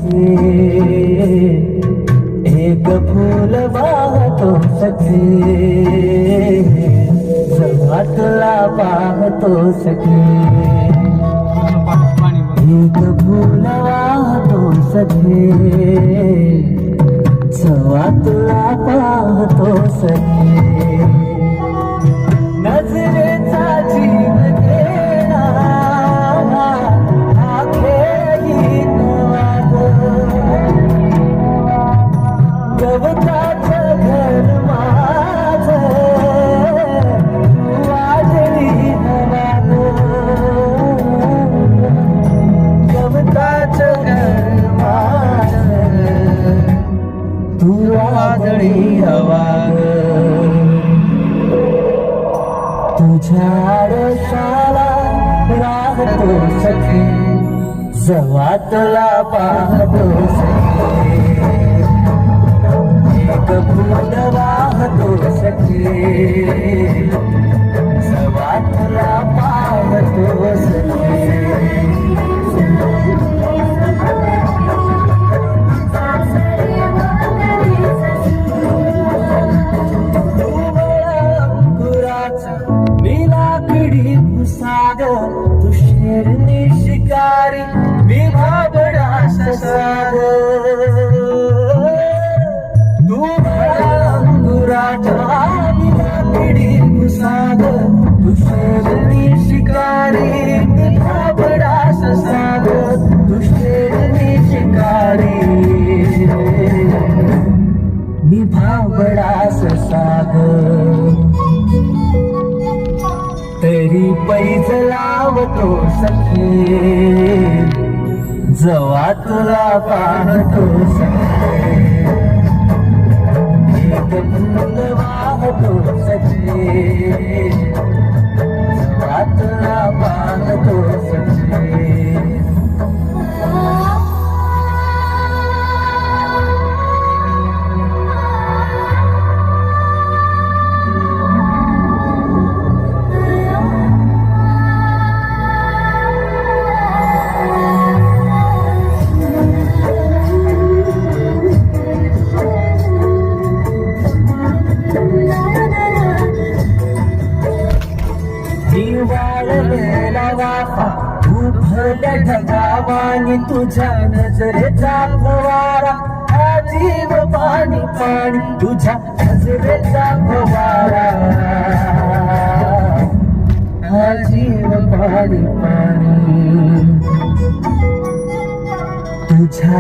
सखे, एक फूल वाहतो सखे, जेव्हा तुला पाहतो सखे, एक फूल वाहतो सखे, जेव्हा तुला पाहतो सखे, नजरेचा जीव घेणा हा खेळी नवाद, गवताचं घर माझं वाजळी नवाद, गवताचं घर माझं तू वाजळी नवाद, तुझ्या आरशाला राहतो सखे, जेव्हा तुला पाहतो सखे, एक फूल वाहतो सखे, जेव्हा तुला पाहतो सखे, साग तू शेरनी शिकारी, मी भाबडा ससाग, तू अंगुराच्या पिढी पुसाग, तू शेरनी शिकारी, मी भाबडा ससाग, तू शेरनी शिकारी, मी भाबडा ससाग, तरी पैज लावतो सखे, जेव्हा तुला पाहतो सखे, एक फूल वाहतो सखे, जेव्हा तुला पाहतो सखे, वाळलेला वाफा उभरल्या ढगावानी, तुझ्या नजरेचा फवारा हा जीव पाणी पाणी, तुझ्या नजरेचा फवारा हा जीव पाणी पाणी, तुझ्या